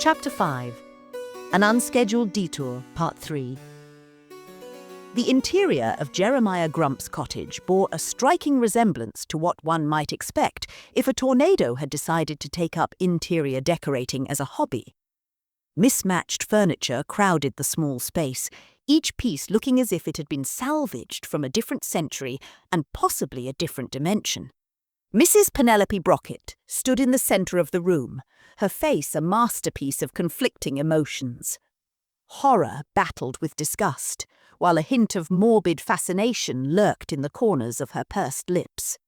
Chapter 5. An Unscheduled Detour, Part 3. The interior of Jeremiah Grump's cottage bore a striking resemblance to what one might expect if a tornado had decided to take up interior decorating as a hobby. Mismatched furniture crowded the small space, each piece looking as if it had been salvaged from a different century and possibly a different dimension. Mrs. Penelope Brockett stood in the centre of the room, her face a masterpiece of conflicting emotions. Horror battled with disgust, while a hint of morbid fascination lurked in the corners of her pursed lips.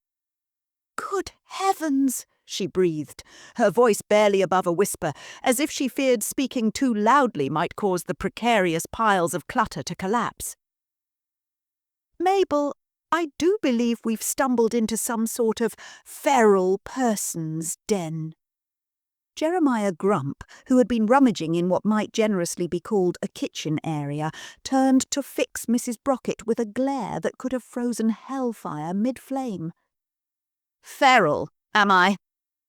"Good heavens!" she breathed, her voice barely above a whisper, as if she feared speaking too loudly might cause the precarious piles of clutter to collapse. "Mabel, I do believe we've stumbled into some sort of feral person's den." Jeremiah Grump, who had been rummaging in what might generously be called a kitchen area, turned to fix Mrs. Brockett with a glare that could have frozen hellfire mid-flame. "Feral, am I?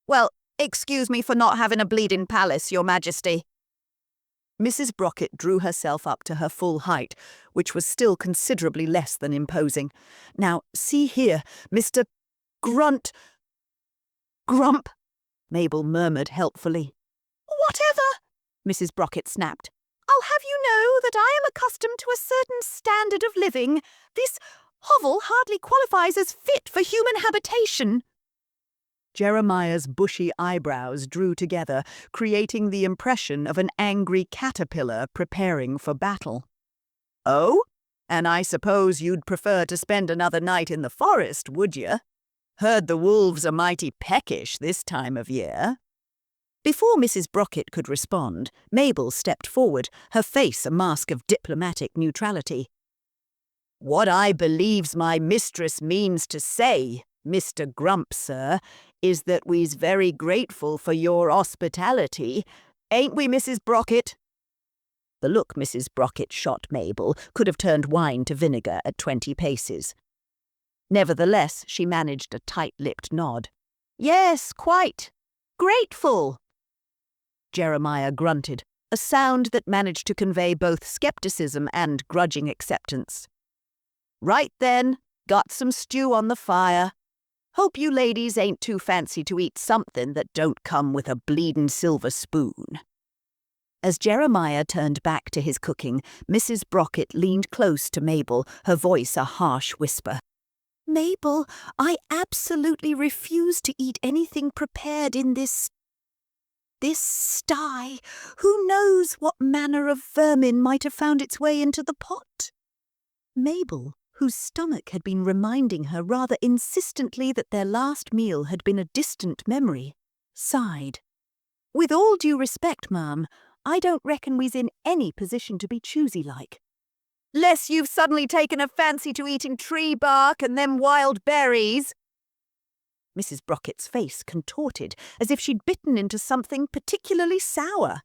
Well, excuse me for not having a bleeding palace, Your Majesty." Mrs. Brockett drew herself up to her full height, which was still considerably less than imposing. "Now, see here, Mr. Grump," Mabel murmured helpfully. "Whatever," Mrs. Brockett snapped. "I'll have you know that I am accustomed to a certain standard of living. This hovel hardly qualifies as fit for human habitation." Jeremiah's bushy eyebrows drew together, creating the impression of an angry caterpillar preparing for battle. "Oh? And I suppose you'd prefer to spend another night in the forest, would you? Heard the wolves are mighty peckish this time of year." Before Mrs. Brockett could respond, Mabel stepped forward, her face a mask of diplomatic neutrality. "What I believes my mistress means to say, Mr. Grump, sir, is that we's very grateful for your hospitality. Ain't we, Mrs. Brockett?" The look Mrs. Brockett shot Mabel could have turned wine to vinegar at 20 paces. Nevertheless, she managed a tight-lipped nod. "Yes, quite. Grateful." Jeremiah grunted, a sound that managed to convey both skepticism and grudging acceptance. "Right then, got some stew on the fire. Hope you ladies ain't too fancy to eat something that don't come with a bleedin' silver spoon." As Jeremiah turned back to his cooking, Mrs. Brockett leaned close to Mabel, her voice a harsh whisper. "Mabel, I absolutely refuse to eat anything prepared in this sty. Who knows what manner of vermin might have found its way into the pot?" Mabel, whose stomach had been reminding her rather insistently that their last meal had been a distant memory, sighed. "With all due respect, ma'am, I don't reckon we's in any position to be choosy-like." "Less you've suddenly taken a fancy to eating tree bark and them wild berries." Mrs. Brockett's face contorted, as if she'd bitten into something particularly sour.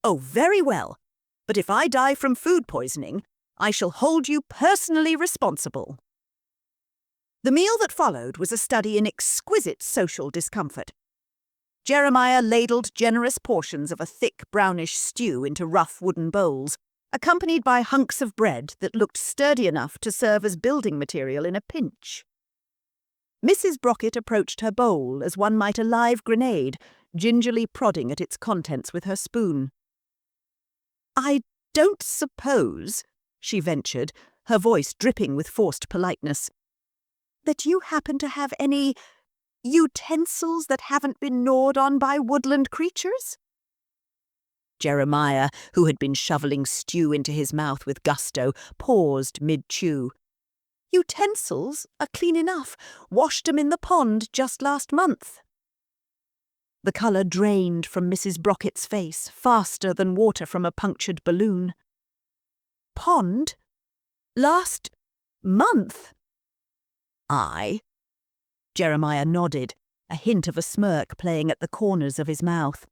"Oh, very well. But if I die from food poisoning, I shall hold you personally responsible." The meal that followed was a study in exquisite social discomfort. Jeremiah ladled generous portions of a thick brownish stew into rough wooden bowls, accompanied by hunks of bread that looked sturdy enough to serve as building material in a pinch. Mrs. Brockett approached her bowl as one might a live grenade, gingerly prodding at its contents with her spoon. "I don't suppose," she ventured, her voice dripping with forced politeness, "that you happen to have any utensils that haven't been gnawed on by woodland creatures?" Jeremiah, who had been shoveling stew into his mouth with gusto, paused mid-chew. "Utensils are clean enough. Washed 'em in the pond just last month." The colour drained from Mrs. Brockett's face faster than water from a punctured balloon. "Pond? Last month?" "Aye." Jeremiah nodded, a hint of a smirk playing at the corners of his mouth.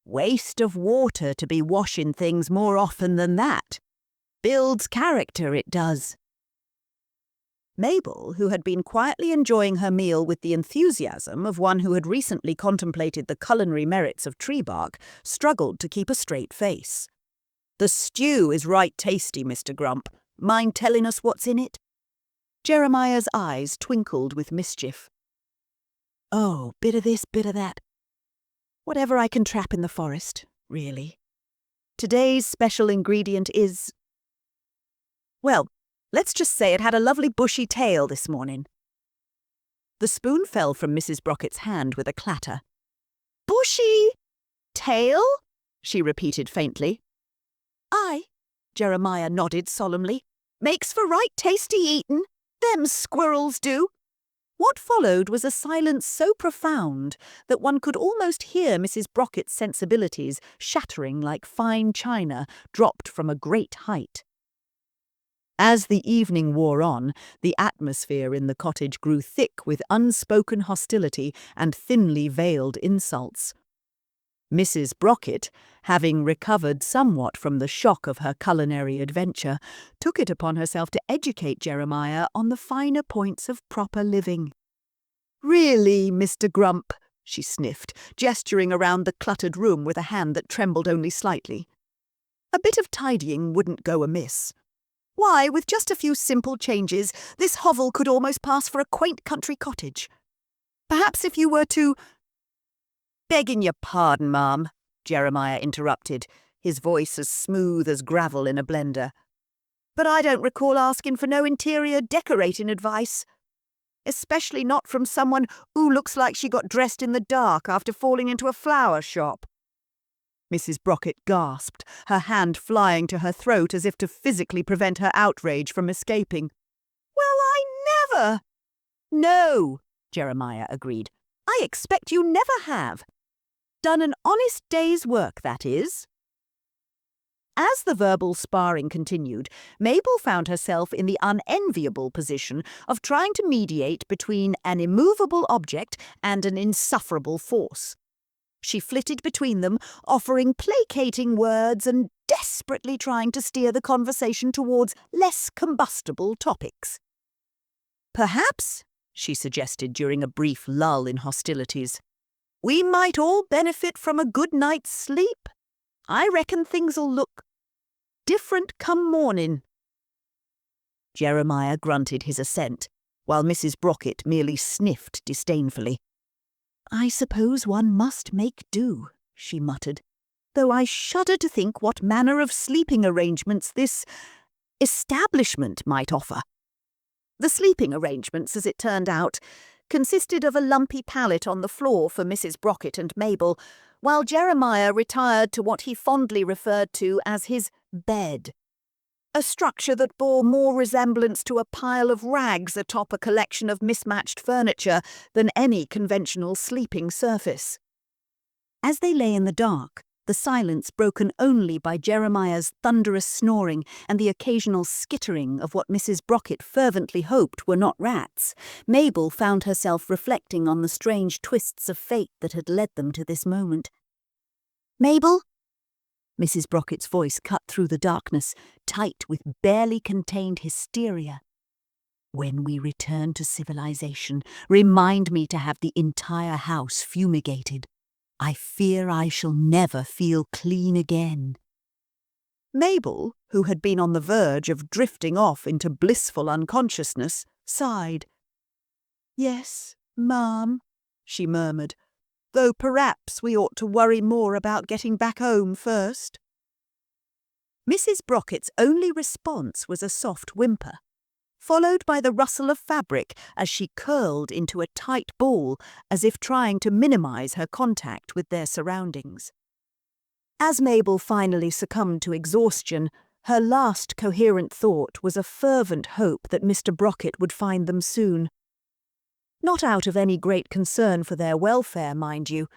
"Waste of water to be washing things more often than that. Builds character, it does." Mabel, who had been quietly enjoying her meal with the enthusiasm of one who had recently contemplated the culinary merits of tree bark, struggled to keep a straight face. "The stew is right tasty, Mr. Grump. Mind telling us what's in it?" Jeremiah's eyes twinkled with mischief. "Oh, bit of this, bit of that. Whatever I can trap in the forest, really. Today's special ingredient is... well, let's just say it had a lovely bushy tail this morning." The spoon fell from Mrs. Brocket's hand with a clatter. "Bushy tail?" she repeated faintly. "Aye," Jeremiah nodded solemnly. "Makes for right tasty eatin'. Them squirrels do." What followed was a silence so profound that one could almost hear Mrs. Brocket's sensibilities shattering like fine china dropped from a great height. As the evening wore on, the atmosphere in the cottage grew thick with unspoken hostility and thinly veiled insults. Mrs. Brocket, having recovered somewhat from the shock of her culinary adventure, took it upon herself to educate Jeremiah on the finer points of proper living. "Really, Mr. Grump," she sniffed, gesturing around the cluttered room with a hand that trembled only slightly. "A bit of tidying wouldn't go amiss. Why, with just a few simple changes, this hovel could almost pass for a quaint country cottage. Perhaps if you were to—" "Begging your pardon, ma'am," Jeremiah interrupted, his voice as smooth as gravel in a blender. "But I don't recall asking for no interior decorating advice. Especially not from someone who looks like she got dressed in the dark after falling into a flower shop." Mrs. Brocket gasped, her hand flying to her throat as if to physically prevent her outrage from escaping. "Well, I never—" "No," Jeremiah agreed. "I expect you never have. Done an honest day's work, that is." As the verbal sparring continued, Mabel found herself in the unenviable position of trying to mediate between an immovable object and an insufferable force. She flitted between them, offering placating words and desperately trying to steer the conversation towards less combustible topics. "Perhaps," she suggested during a brief lull in hostilities, "we might all benefit from a good night's sleep. I reckon things'll look different come morning." Jeremiah grunted his assent, while Mrs. Brocket merely sniffed disdainfully. "I suppose one must make do," she muttered, "though I shudder to think what manner of sleeping arrangements this establishment might offer." The sleeping arrangements, as it turned out, consisted of a lumpy pallet on the floor for Mrs. Brocket and Mabel, while Jeremiah retired to what he fondly referred to as his bed, a structure that bore more resemblance to a pile of rags atop a collection of mismatched furniture than any conventional sleeping surface. As they lay in the dark, the silence broken only by Jeremiah's thunderous snoring and the occasional skittering of what Mrs. Brocket fervently hoped were not rats, Mabel found herself reflecting on the strange twists of fate that had led them to this moment. "Mabel?" Mrs. Brocket's voice cut through the darkness, tight with barely contained hysteria. "When we return to civilization, remind me to have the entire house fumigated. I fear I shall never feel clean again." Mabel, who had been on the verge of drifting off into blissful unconsciousness, sighed. "Yes, ma'am," she murmured, "though perhaps we ought to worry more about getting back home first." Mrs. Brocket's only response was a soft whimper, followed by the rustle of fabric as she curled into a tight ball as if trying to minimize her contact with their surroundings. As Mabel finally succumbed to exhaustion, her last coherent thought was a fervent hope that Mr. Brocket would find them soon. Not out of any great concern for their welfare, mind you,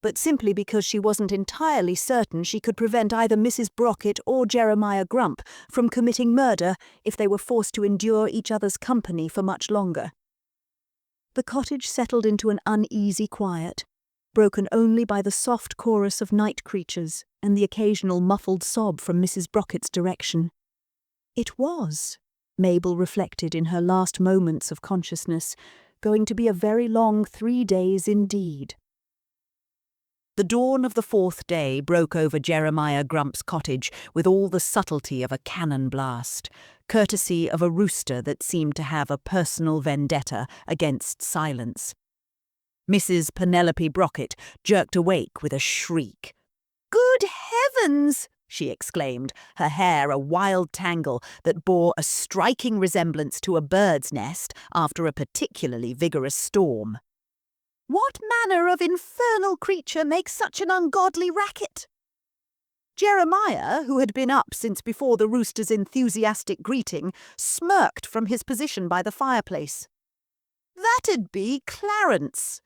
but simply because she wasn't entirely certain she could prevent either Mrs. Brocket or Jeremiah Grump from committing murder if they were forced to endure each other's company for much longer. The cottage settled into an uneasy quiet, broken only by the soft chorus of night creatures and the occasional muffled sob from Mrs. Brocket's direction. It was, Mabel reflected in her last moments of consciousness. Going to be a very long 3 days indeed. The dawn of the 4th day broke over Jeremiah Grump's cottage with all the subtlety of a cannon blast, courtesy of a rooster that seemed to have a personal vendetta against silence. Mrs. Penelope Brocket jerked awake with a shriek. "Good heavens!" she exclaimed, her hair a wild tangle that bore a striking resemblance to a bird's nest after a particularly vigorous storm. "What manner of infernal creature makes such an ungodly racket?" Jeremiah, who had been up since before the rooster's enthusiastic greeting, smirked from his position by the fireplace. "That'd be Clarence,"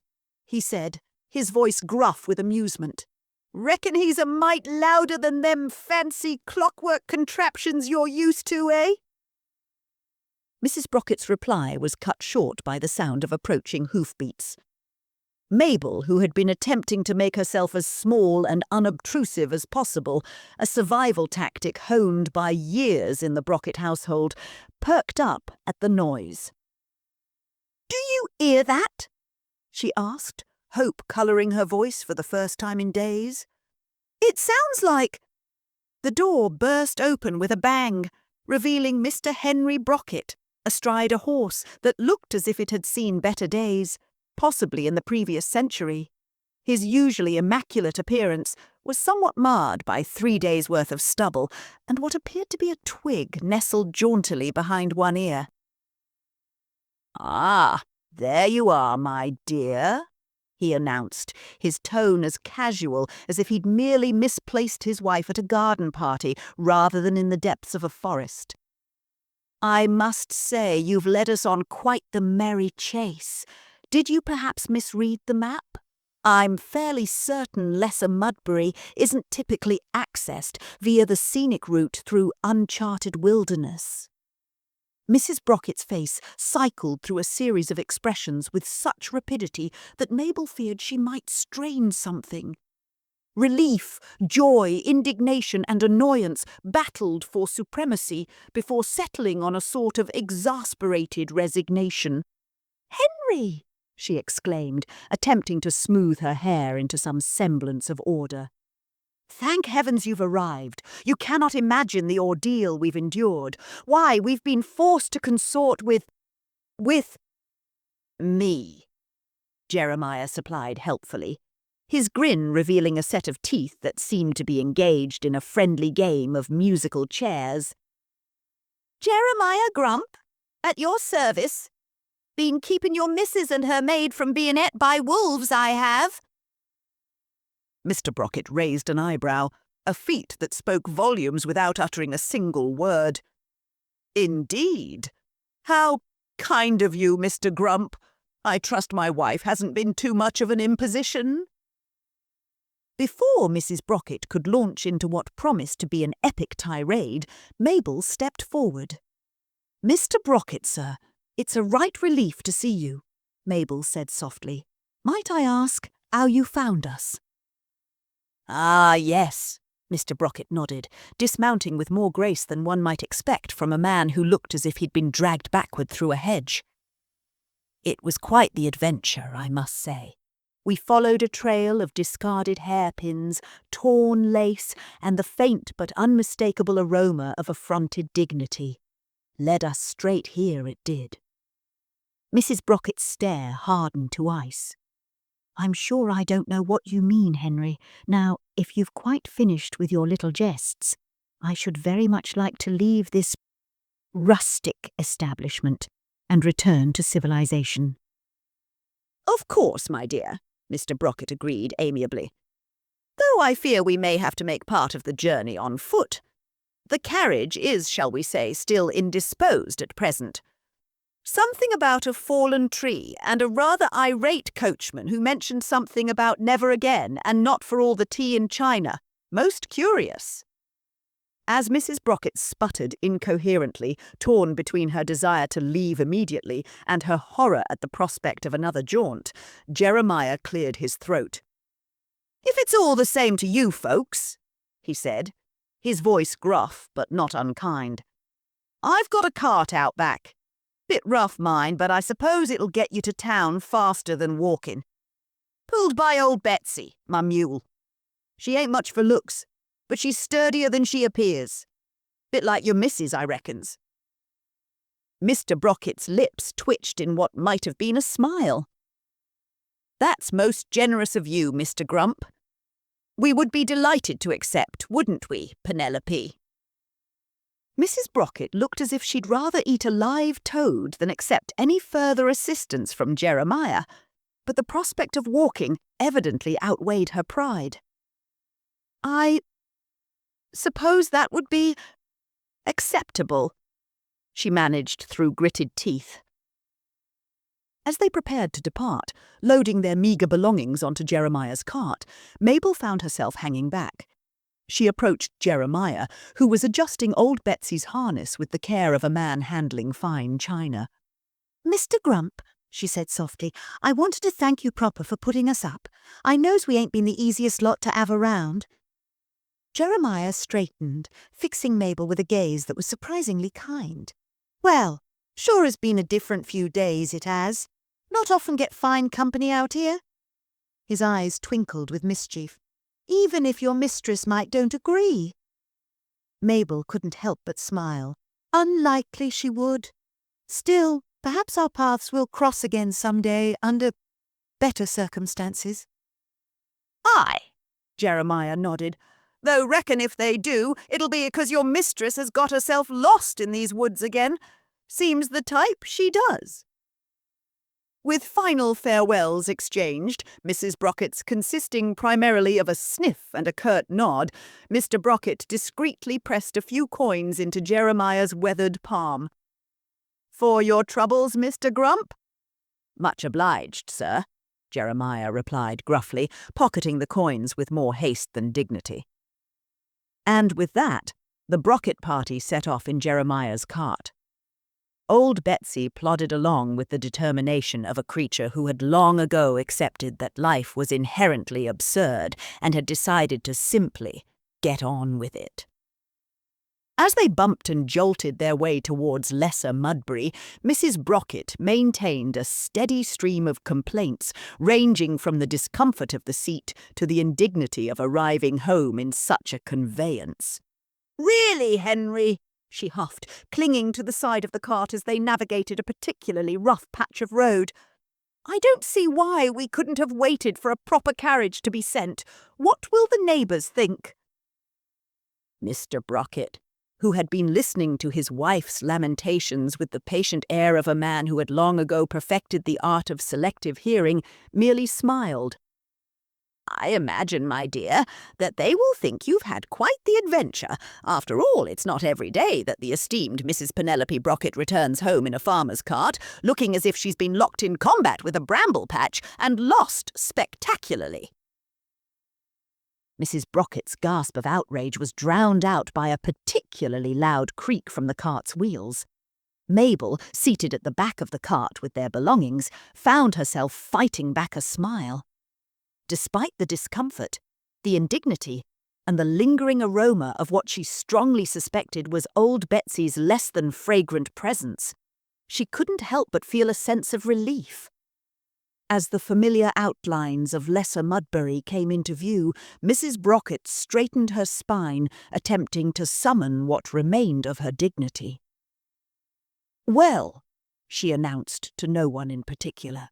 he said, his voice gruff with amusement. "Reckon he's a mite louder than them fancy clockwork contraptions you're used to, eh?" Mrs. Brocket's reply was cut short by the sound of approaching hoofbeats. Mabel, who had been attempting to make herself as small and unobtrusive as possible, a survival tactic honed by years in the Brocket household, perked up at the noise. "Do you hear that?" she asked, hope colouring her voice for the first time in days. "It sounds like—" The door burst open with a bang, revealing Mr. Henry Brocket, astride a horse that looked as if it had seen better days, possibly in the previous century. His usually immaculate appearance was somewhat marred by 3 days' worth of stubble and what appeared to be a twig nestled jauntily behind one ear. "Ah, there you are, my dear," he announced, his tone as casual as if he'd merely misplaced his wife at a garden party rather than in the depths of a forest. "I must say you've led us on quite the merry chase. Did you perhaps misread the map? I'm fairly certain Lesser Mudbury isn't typically accessed via the scenic route through uncharted wilderness." Mrs. Brocket's face cycled through a series of expressions with such rapidity that Mabel feared she might strain something. Relief, joy, indignation and annoyance battled for supremacy before settling on a sort of exasperated resignation. "Henry!" she exclaimed, attempting to smooth her hair into some semblance of order. "Thank heavens you've arrived. You cannot imagine the ordeal we've endured. Why, we've been forced to consort with me," Jeremiah supplied helpfully, his grin revealing a set of teeth that seemed to be engaged in a friendly game of musical chairs. "Jeremiah Grump, at your service. Been keeping your missus and her maid from being et by wolves, I have." Mr. Brocket raised an eyebrow, a feat that spoke volumes without uttering a single word. "Indeed? How kind of you, Mr. Grump. I trust my wife hasn't been too much of an imposition." Before Mrs. Brocket could launch into what promised to be an epic tirade, Mabel stepped forward. "Mr. Brocket, sir, it's a right relief to see you," Mabel said softly. "Might I ask how you found us?" "Ah, yes," Mr. Brocket nodded, dismounting with more grace than one might expect from a man who looked as if he'd been dragged backward through a hedge. "It was quite the adventure, I must say. We followed a trail of discarded hairpins, torn lace, and the faint but unmistakable aroma of affronted dignity. Led us straight here, it did." Mrs. Brocket's stare hardened to ice. "I'm sure I don't know what you mean, Henry. Now, if you've quite finished with your little jests, I should very much like to leave this rustic establishment and return to civilization." "Of course, my dear," Mr. Brocket agreed amiably. "Though I fear we may have to make part of the journey on foot. The carriage is, shall we say, still indisposed at present. Something about a fallen tree and a rather irate coachman who mentioned something about never again and not for all the tea in China. Most curious." As Mrs. Brocket sputtered incoherently, torn between her desire to leave immediately and her horror at the prospect of another jaunt, Jeremiah cleared his throat. "If it's all the same to you folks," he said, his voice gruff but not unkind, I've got a cart out back. Bit rough, mine, but I suppose it'll get you to town faster than walking. Pulled by old Betsy, my mule. She ain't much for looks, but she's sturdier than she appears. Bit like your missus, I reckons." Mr. Brocket's lips twitched in what might have been a smile. "That's most generous of you, Mr. Grump. We would be delighted to accept, wouldn't we, Penelope?" Mrs. Brocket looked as if she'd rather eat a live toad than accept any further assistance from Jeremiah, but the prospect of walking evidently outweighed her pride. "I suppose that would be acceptable," she managed through gritted teeth. As they prepared to depart, loading their meagre belongings onto Jeremiah's cart, Mabel found herself hanging back. She approached Jeremiah, who was adjusting old Betsy's harness with the care of a man handling fine china. "Mr. Grump," she said softly, "I wanted to thank you proper for putting us up. I knows we ain't been the easiest lot to 'ave around." Jeremiah straightened, fixing Mabel with a gaze that was surprisingly kind. "Well, sure has been a different few days, it has. Not often get fine company out here." His eyes twinkled with mischief. "Even if your mistress might don't agree." Mabel couldn't help but smile. "Unlikely she would. Still, perhaps our paths will cross again some day under better circumstances." "Aye," Jeremiah nodded. "Though reckon if they do, it'll be because your mistress has got herself lost in these woods again. Seems the type she does." With final farewells exchanged, Mrs. Brocket's consisting primarily of a sniff and a curt nod, Mr. Brocket discreetly pressed a few coins into Jeremiah's weathered palm. "For your troubles, Mr. Grump?" "Much obliged, sir," Jeremiah replied gruffly, pocketing the coins with more haste than dignity. And with that, the Brocket party set off in Jeremiah's cart. Old Betsy plodded along with the determination of a creature who had long ago accepted that life was inherently absurd and had decided to simply get on with it. As they bumped and jolted their way towards Lesser Mudbury, Mrs. Brocket maintained a steady stream of complaints, ranging from the discomfort of the seat to the indignity of arriving home in such a conveyance. "Really, Henry?" she huffed, clinging to the side of the cart as they navigated a particularly rough patch of road. "I don't see why we couldn't have waited for a proper carriage to be sent. What will the neighbours think?" Mr. Brocket, who had been listening to his wife's lamentations with the patient air of a man who had long ago perfected the art of selective hearing, merely smiled. "I imagine, my dear, that they will think you've had quite the adventure. After all, it's not every day that the esteemed Mrs. Penelope Brocket returns home in a farmer's cart, looking as if she's been locked in combat with a bramble patch and lost spectacularly." Mrs. Brocket's gasp of outrage was drowned out by a particularly loud creak from the cart's wheels. Mabel, seated at the back of the cart with their belongings, found herself fighting back a smile. Despite the discomfort, the indignity, and the lingering aroma of what she strongly suspected was old Betsy's less-than-fragrant presence, she couldn't help but feel a sense of relief. As the familiar outlines of Lesser Mudbury came into view, Mrs. Brocket straightened her spine, attempting to summon what remained of her dignity. "Well," she announced to no one in particular,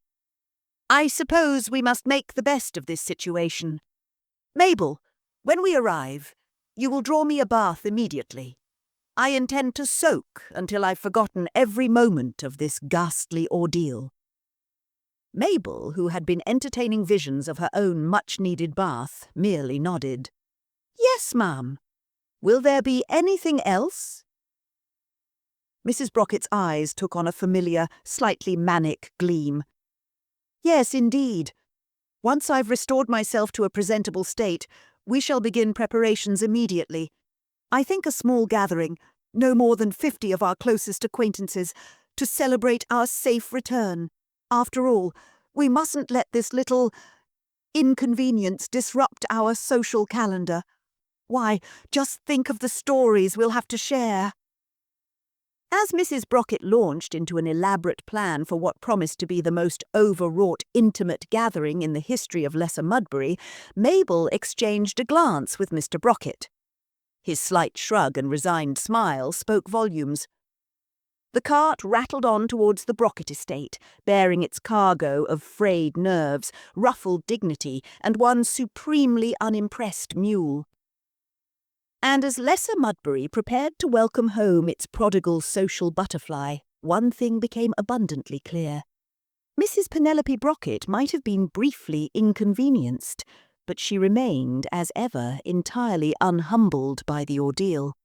"I suppose we must make the best of this situation. Mabel, when we arrive, you will draw me a bath immediately. I intend to soak until I've forgotten every moment of this ghastly ordeal." Mabel, who had been entertaining visions of her own much-needed bath, merely nodded. "Yes, ma'am. Will there be anything else?" Mrs. Brocket's eyes took on a familiar, slightly manic gleam. "Yes, indeed. Once I've restored myself to a presentable state, we shall begin preparations immediately. I think a small gathering, no more than 50 of our closest acquaintances, to celebrate our safe return. After all, we mustn't let this little inconvenience disrupt our social calendar. Why, just think of the stories we'll have to share." As Mrs. Brocket launched into an elaborate plan for what promised to be the most overwrought intimate gathering in the history of Lesser Mudbury, Mabel exchanged a glance with Mr. Brocket. His slight shrug and resigned smile spoke volumes. The cart rattled on towards the Brocket estate, bearing its cargo of frayed nerves, ruffled dignity, and one supremely unimpressed mule. And as Lesser Mudbury prepared to welcome home its prodigal social butterfly, one thing became abundantly clear. Mrs. Penelope Brocket might have been briefly inconvenienced, but she remained, as ever, entirely unhumbled by the ordeal.